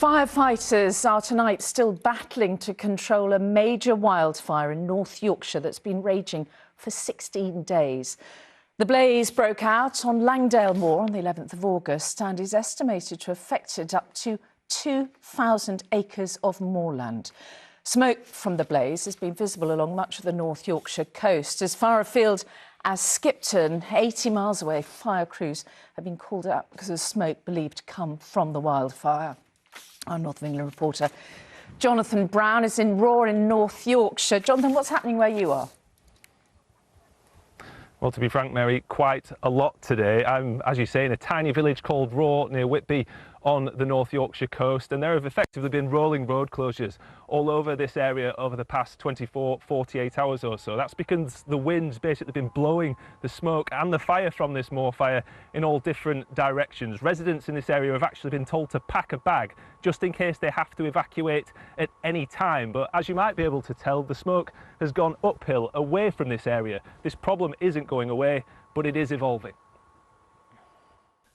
Firefighters are tonight still battling to control a major wildfire in North Yorkshire that's been raging for 16 days. The blaze broke out on Langdale Moor on the 11th of August and is estimated to have affected up to 2,000 acres of moorland. Smoke from the blaze has been visible along much of the North Yorkshire coast. As far afield as Skipton, 80 miles away, fire crews have been called out because of smoke believed to come from the wildfire. Our North of England reporter Jonathan Brown is in Raw in North Yorkshire. Jonathan, what's happening where you are? Well, to be frank, Mary, quite a lot today. I'm, as you say, in a tiny village called Raw near Whitby on the North Yorkshire coast, and there have effectively been rolling road closures all over this area over the past 48 hours or so. That's because the wind's basically been blowing the smoke and the fire from this moor fire in all different directions. Residents in this area have actually been told to pack a bag just in case they have to evacuate at any time. But as you might be able to tell, the smoke has gone uphill away from this area. This problem isn't going away, but it is evolving.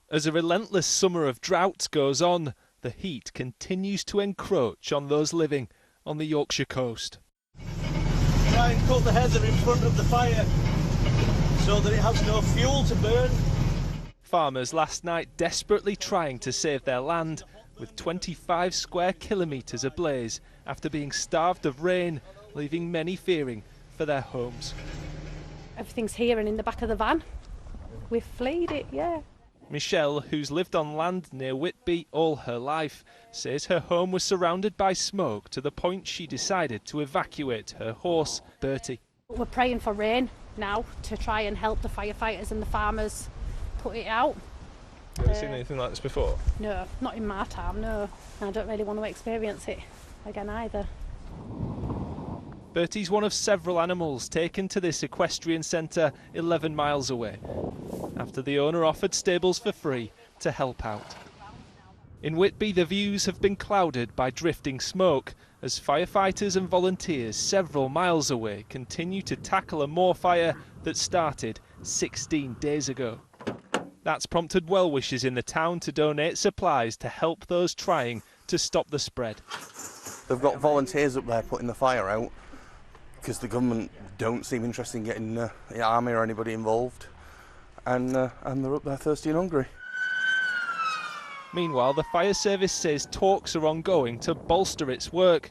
As a relentless summer of drought goes on, the heat continues to encroach on those living on the Yorkshire coast. Try and cut the heather in front of the fire so that it has no fuel to burn. Farmers last night desperately trying to save their land, with 25 square kilometres ablaze after being starved of rain, leaving many fearing for their homes. Everything's here and in the back of the van. We've fleed it, yeah. Michelle, who's lived on land near Whitby all her life, says her home was surrounded by smoke to the point she decided to evacuate her horse, Bertie. We're praying for rain now to try and help the firefighters and the farmers put it out. Have you seen anything like this before? No, not in my time, no. I don't really want to experience it again either. Bertie's one of several animals taken to this equestrian centre 11 miles away, after the owner offered stables for free to help out. In Whitby, the views have been clouded by drifting smoke as firefighters and volunteers several miles away continue to tackle a moor fire that started 16 days ago. That's prompted well-wishers in the town to donate supplies to help those trying to stop the spread. They've got volunteers up there putting the fire out because the government don't seem interested in getting the army or anybody involved. And they're up there thirsty and hungry. Meanwhile, the fire service says talks are ongoing to bolster its work,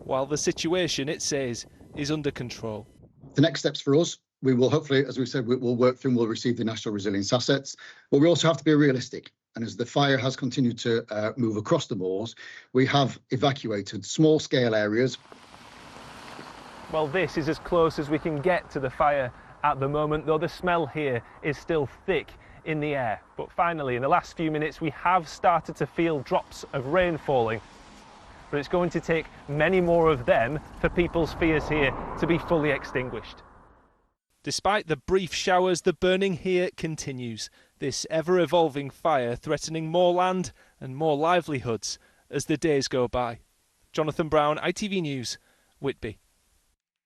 while the situation, it says, is under control. The next steps for us, we will hopefully, as we said, we'll work through and we'll receive the National Resilience assets, but we also have to be realistic. And as the fire has continued to move across the moors, we have evacuated small-scale areas. Well, this is as close as we can get to the fire at the moment, though the smell here is still thick in the air. But finally, in the last few minutes, we have started to feel drops of rain falling. But it's going to take many more of them for people's fears here to be fully extinguished. Despite the brief showers, the burning here continues. This ever-evolving fire threatening more land and more livelihoods as the days go by. Jonathan Brown, ITV News, Whitby.